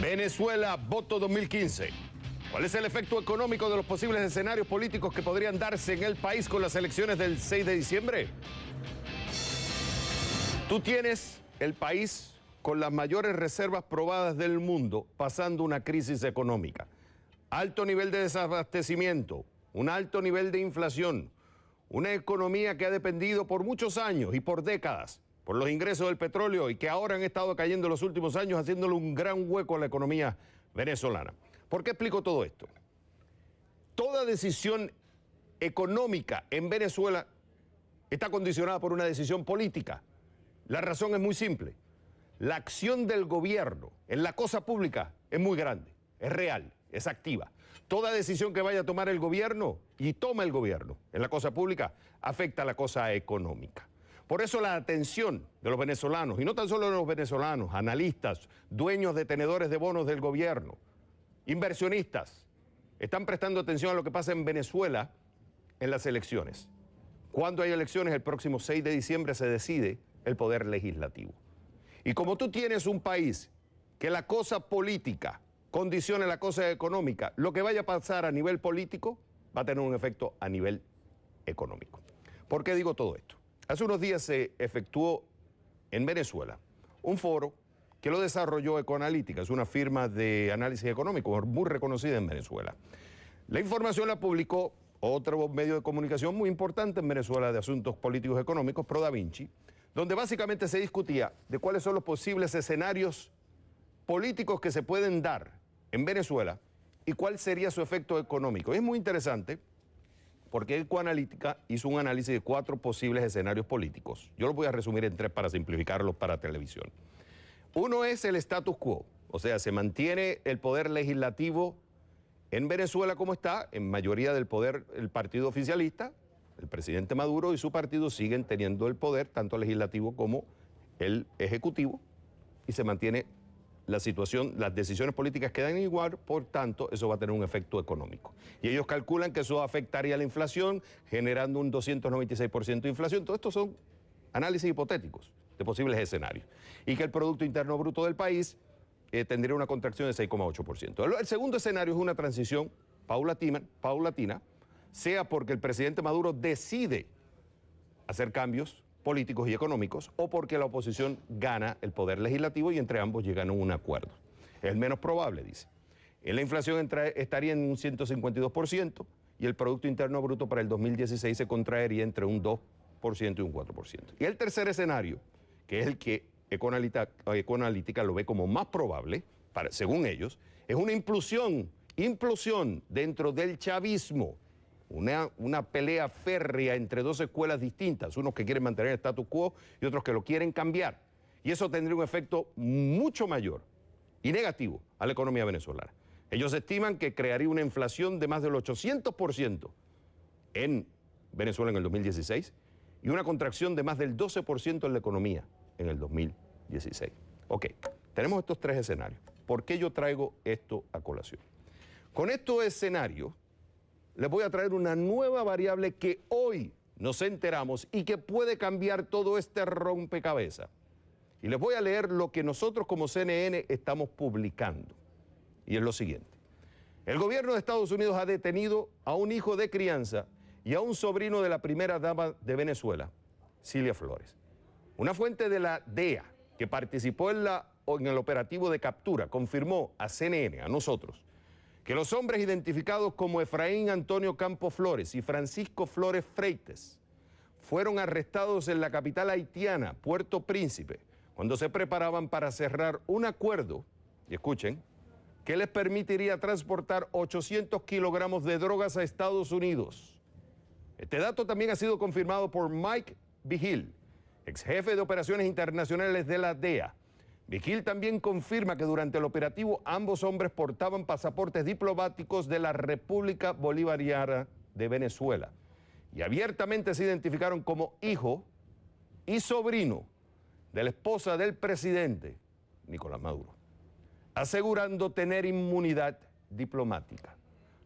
Venezuela, voto 2015. ¿Cuál es el efecto económico de los posibles escenarios políticos que podrían darse en el país con las elecciones del 6 de diciembre? Tú tienes el país con las mayores reservas probadas del mundo pasando una crisis económica. Alto nivel de desabastecimiento, un alto nivel de inflación, una economía que ha dependido por muchos años y por décadas por los ingresos del petróleo y que ahora han estado cayendo en los últimos años, haciéndole un gran hueco a la economía venezolana. ¿Por qué explico todo esto? Toda decisión económica en Venezuela está condicionada por una decisión política. La razón es muy simple. La acción del gobierno en la cosa pública es muy grande, es real, es activa. Toda decisión que vaya a tomar el gobierno y toma el gobierno en la cosa pública afecta a la cosa económica. Por eso la atención de los venezolanos, y no tan solo de los venezolanos, analistas, dueños de tenedores de bonos del gobierno, inversionistas, están prestando atención a lo que pasa en Venezuela en las elecciones. Cuando hay elecciones, el próximo 6 de diciembre se decide el poder legislativo. Y como tú tienes un país que la cosa política condiciona la cosa económica, lo que vaya a pasar a nivel político va a tener un efecto a nivel económico. ¿Por qué digo todo esto? Hace unos días se efectuó en Venezuela un foro que lo desarrolló Ecoanalítica, es una firma de análisis económico muy reconocida en Venezuela. La información la publicó otro medio de comunicación muy importante en Venezuela de asuntos políticos y económicos, ProDaVinci, donde básicamente se discutía de cuáles son los posibles escenarios políticos que se pueden dar en Venezuela y cuál sería su efecto económico. Es muy interesante porque Ecoanalítica hizo un análisis de 4 posibles escenarios políticos. Yo los voy a resumir en 3 para simplificarlos para televisión. Uno es el status quo, o sea, se mantiene el poder legislativo en Venezuela como está, en mayoría del poder el partido oficialista, el presidente Maduro y su partido siguen teniendo el poder, tanto legislativo como el ejecutivo, y se mantiene la situación, las decisiones políticas quedan igual, por tanto, eso va a tener un efecto económico. Y ellos calculan que eso afectaría a la inflación, generando un 296% de inflación. Todo esto son análisis hipotéticos de posibles escenarios. Y que el Producto Interno Bruto del país tendría una contracción de 6,8%. El segundo escenario es una transición paulatina, sea porque el presidente Maduro decide hacer cambios políticos y económicos o porque la oposición gana el poder legislativo y entre ambos llegan a un acuerdo. Es el menos probable, dice. La inflación estaría en un 152% y el Producto Interno Bruto para el 2016 se contraería entre un 2% y un 4%. Y el tercer escenario, que es el que Ecoanalítica lo ve como más probable, según ellos, es una implosión dentro del chavismo. Una pelea férrea entre 2 escuelas distintas, unos que quieren mantener el status quo y otros que lo quieren cambiar. Y eso tendría un efecto mucho mayor y negativo a la economía venezolana. Ellos estiman que crearía una inflación de más del 800% en Venezuela en el 2016 y una contracción de más del 12% en la economía en el 2016. Ok, tenemos estos 3 escenarios. ¿Por qué yo traigo esto a colación? Con estos escenarios les voy a traer una nueva variable que hoy nos enteramos y que puede cambiar todo este rompecabezas. Y les voy a leer lo que nosotros como CNN estamos publicando. Y es lo siguiente. El gobierno de Estados Unidos ha detenido a un hijo de crianza y a un sobrino de la primera dama de Venezuela, Cilia Flores. Una fuente de la DEA que participó en el operativo de captura confirmó a CNN, a nosotros, que los hombres identificados como Efraín Antonio Campos Flores y Francisco Flores Freites fueron arrestados en la capital haitiana, Puerto Príncipe, cuando se preparaban para cerrar un acuerdo, y escuchen, que les permitiría transportar 800 kilogramos de drogas a Estados Unidos. Este dato también ha sido confirmado por Mike Vigil, ex jefe de operaciones internacionales de la DEA. Vigil también confirma que durante el operativo ambos hombres portaban pasaportes diplomáticos de la República Bolivariana de Venezuela y abiertamente se identificaron como hijo y sobrino de la esposa del presidente, Nicolás Maduro, asegurando tener inmunidad diplomática.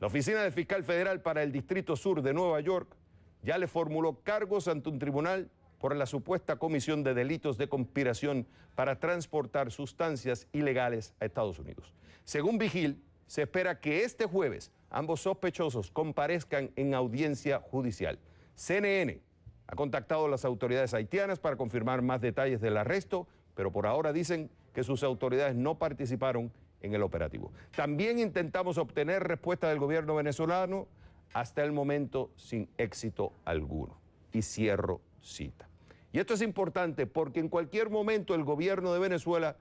La Oficina del Fiscal Federal para el Distrito Sur de Nueva York ya le formuló cargos ante un tribunal por la supuesta comisión de delitos de conspiración para transportar sustancias ilegales a Estados Unidos. Según Vigil, se espera que este jueves ambos sospechosos comparezcan en audiencia judicial. CNN ha contactado a las autoridades haitianas para confirmar más detalles del arresto, pero por ahora dicen que sus autoridades no participaron en el operativo. También intentamos obtener respuesta del gobierno venezolano, hasta el momento sin éxito alguno. Y cierro cita. Y esto es importante porque en cualquier momento el gobierno de Venezuela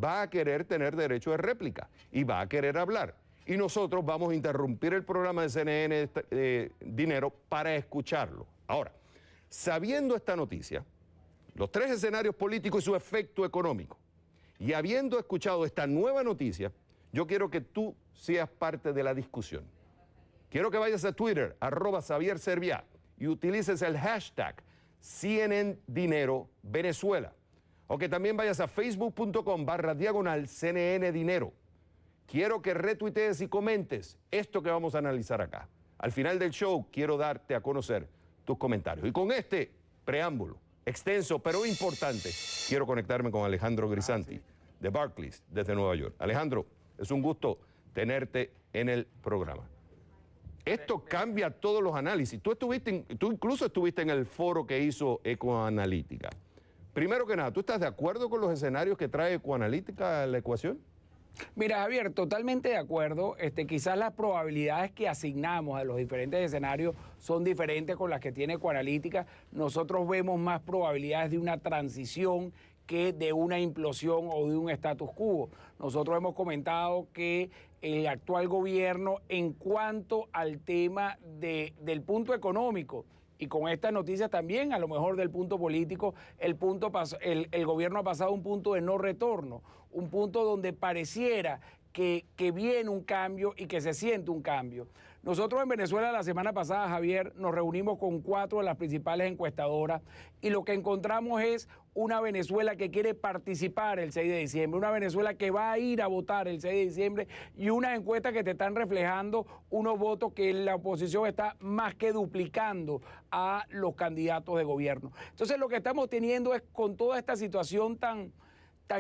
va a querer tener derecho de réplica y va a querer hablar. Y nosotros vamos a interrumpir el programa de CNN Dinero para escucharlo. Ahora, sabiendo esta noticia, los tres escenarios políticos y su efecto económico, y habiendo escuchado esta nueva noticia, yo quiero que tú seas parte de la discusión. Quiero que vayas a Twitter, @XavierServiá, y utilices el hashtag CNN Dinero Venezuela. O que también vayas a facebook.com/CNN Dinero. Quiero que retuitees y comentes esto que vamos a analizar acá. Al final del show quiero darte a conocer tus comentarios. Y con este preámbulo, extenso pero importante, quiero conectarme con Alejandro Grisanti, de Barclays, desde Nueva York. Alejandro, es un gusto tenerte en el programa. Esto cambia todos los análisis. Tú incluso estuviste en el foro que hizo Ecoanalítica. Primero que nada, ¿tú estás de acuerdo con los escenarios que trae Ecoanalítica a la ecuación? Mira, Javier, totalmente de acuerdo. Quizás las probabilidades que asignamos a los diferentes escenarios son diferentes con las que tiene Ecoanalítica. Nosotros vemos más probabilidades de una transición que de una implosión o de un status quo. Nosotros hemos comentado que el actual gobierno, en cuanto al tema del punto económico, y con estas noticias también, a lo mejor del punto político, el gobierno ha pasado a un punto de no retorno, un punto donde pareciera que viene un cambio y que se siente un cambio. Nosotros en Venezuela la semana pasada, Javier, nos reunimos con 4 de las principales encuestadoras y lo que encontramos es una Venezuela que quiere participar el 6 de diciembre, una Venezuela que va a ir a votar el 6 de diciembre y unas encuestas que te están reflejando unos votos que la oposición está más que duplicando a los candidatos de gobierno. Entonces lo que estamos teniendo es, con toda esta situación tan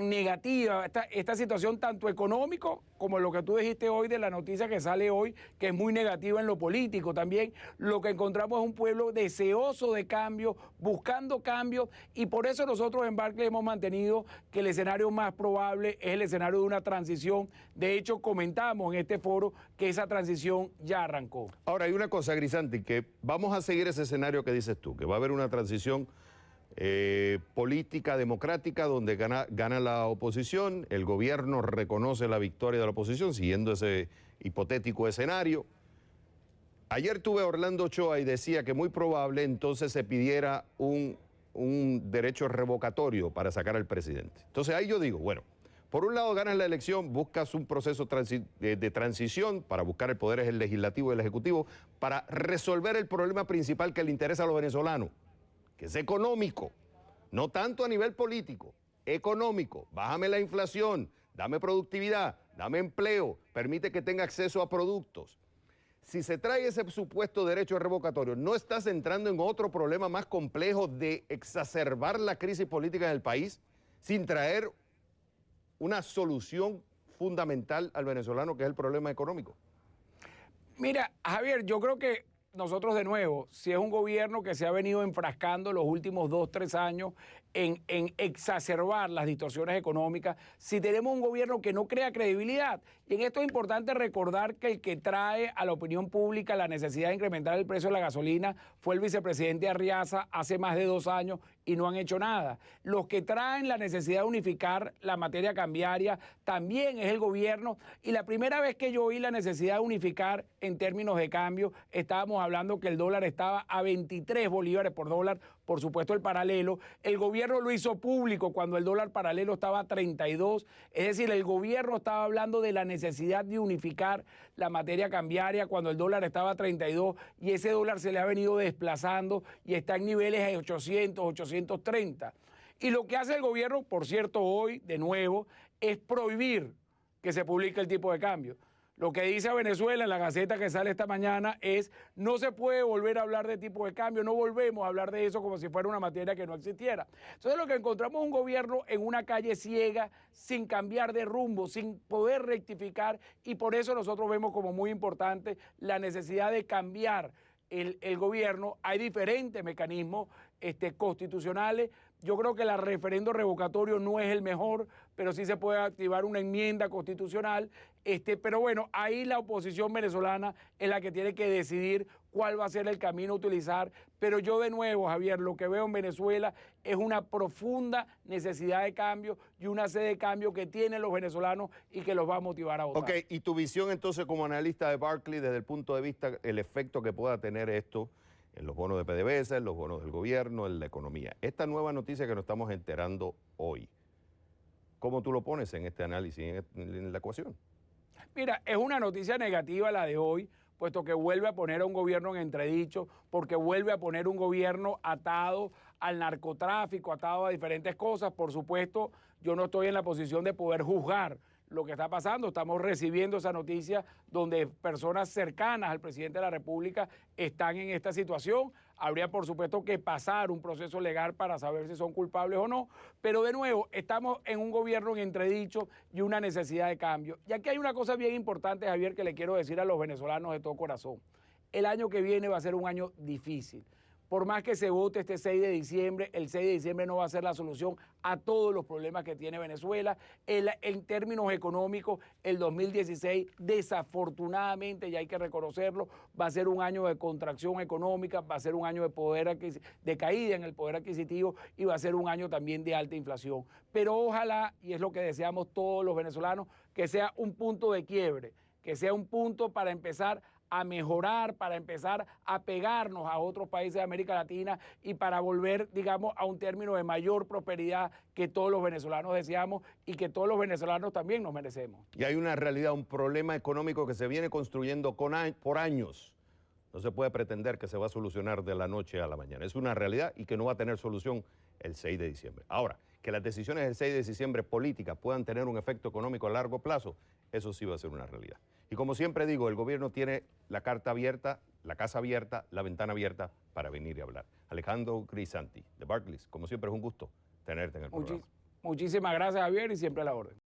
negativa, esta situación tanto económico como lo que tú dijiste hoy de la noticia que sale hoy, que es muy negativa en lo político también, lo que encontramos es un pueblo deseoso de cambio, buscando cambio, y por eso nosotros en Barclays hemos mantenido que el escenario más probable es el escenario de una transición. De hecho, comentamos en este foro que esa transición ya arrancó. Ahora, hay una cosa, Grisanti, que vamos a seguir ese escenario que dices tú, que va a haber una transición política democrática donde gana la oposición, el gobierno reconoce la victoria de la oposición siguiendo ese hipotético escenario. Ayer tuve a Orlando Ochoa y decía que muy probable entonces se pidiera un derecho revocatorio para sacar al presidente. Entonces ahí yo digo, bueno, por un lado ganas la elección, buscas un proceso de transición para buscar el poder legislativo y el ejecutivo para resolver el problema principal que le interesa a los venezolanos, que es económico, no tanto a nivel político, económico. Bájame la inflación, dame productividad, dame empleo, permite que tenga acceso a productos. Si se trae ese supuesto derecho revocatorio, ¿no estás entrando en otro problema más complejo de exacerbar la crisis política en el país sin traer una solución fundamental al venezolano, que es el problema económico? Mira, Javier, yo creo que nosotros de nuevo, si es un gobierno que se ha venido enfrascando los últimos 2, 3 años en exacerbar las distorsiones económicas, si tenemos un gobierno que no crea credibilidad, y en esto es importante recordar que el que trae a la opinión pública la necesidad de incrementar el precio de la gasolina fue el vicepresidente Arriaza hace más de 2 años y no han hecho nada. Los que traen la necesidad de unificar la materia cambiaria también es el gobierno, y la primera vez que yo oí la necesidad de unificar en términos de cambio, estábamos hablando que el dólar estaba a 23 bolívares por dólar, por supuesto el paralelo. El gobierno lo hizo público cuando el dólar paralelo estaba a 32, es decir, el gobierno estaba hablando de la necesidad de unificar la materia cambiaria cuando el dólar estaba a 32, y ese dólar se le ha venido desplazando y está en niveles de 800, 830. Y lo que hace el gobierno, por cierto, hoy, de nuevo, es prohibir que se publique el tipo de cambio. Lo que dice Venezuela en la Gaceta que sale esta mañana es: no se puede volver a hablar de tipo de cambio, no volvemos a hablar de eso como si fuera una materia que no existiera. Entonces lo que encontramos es un gobierno en una calle ciega, sin cambiar de rumbo, sin poder rectificar, y por eso nosotros vemos como muy importante la necesidad de cambiar el gobierno. Hay diferentes mecanismos constitucionales. Yo creo que el referendo revocatorio no es el mejor, pero sí se puede activar una enmienda constitucional. Pero bueno, ahí la oposición venezolana es la que tiene que decidir cuál va a ser el camino a utilizar. Pero yo de nuevo, Javier, lo que veo en Venezuela es una profunda necesidad de cambio y una sed de cambio que tienen los venezolanos y que los va a motivar a votar. Ok, y tu visión entonces como analista de Barclays desde el punto de vista, el efecto que pueda tener esto en los bonos de PDVSA, en los bonos del gobierno, en la economía. Esta nueva noticia que nos estamos enterando hoy, ¿cómo tú lo pones en este análisis, en la ecuación? Mira, es una noticia negativa la de hoy, puesto que vuelve a poner a un gobierno en entredicho, porque vuelve a poner un gobierno atado al narcotráfico, atado a diferentes cosas. Por supuesto, yo no estoy en la posición de poder juzgar lo que está pasando. Estamos recibiendo esa noticia donde personas cercanas al presidente de la República están en esta situación. Habría, por supuesto, que pasar un proceso legal para saber si son culpables o no. Pero de nuevo, estamos en un gobierno en entredicho y una necesidad de cambio. Y aquí hay una cosa bien importante, Javier, que le quiero decir a los venezolanos de todo corazón. El año que viene va a ser un año difícil. Por más que se vote este 6 de diciembre, el 6 de diciembre no va a ser la solución a todos los problemas que tiene Venezuela. En términos económicos, el 2016, desafortunadamente, y hay que reconocerlo, va a ser un año de contracción económica, va a ser un año de caída en el poder adquisitivo y va a ser un año también de alta inflación. Pero ojalá, y es lo que deseamos todos los venezolanos, que sea un punto de quiebre, que sea un punto para empezar a mejorar, para empezar a pegarnos a otros países de América Latina y para volver, digamos, a un término de mayor prosperidad que todos los venezolanos deseamos y que todos los venezolanos también nos merecemos. Y hay una realidad, un problema económico que se viene construyendo por años. No se puede pretender que se va a solucionar de la noche a la mañana. Es una realidad y que no va a tener solución el 6 de diciembre. Ahora, que las decisiones del 6 de diciembre políticas puedan tener un efecto económico a largo plazo, eso sí va a ser una realidad. Y como siempre digo, el gobierno tiene la carta abierta, la casa abierta, la ventana abierta para venir y hablar. Alejandro Grisanti, de Barclays, como siempre es un gusto tenerte en el programa. Muchísimas gracias, Javier, y siempre a la orden.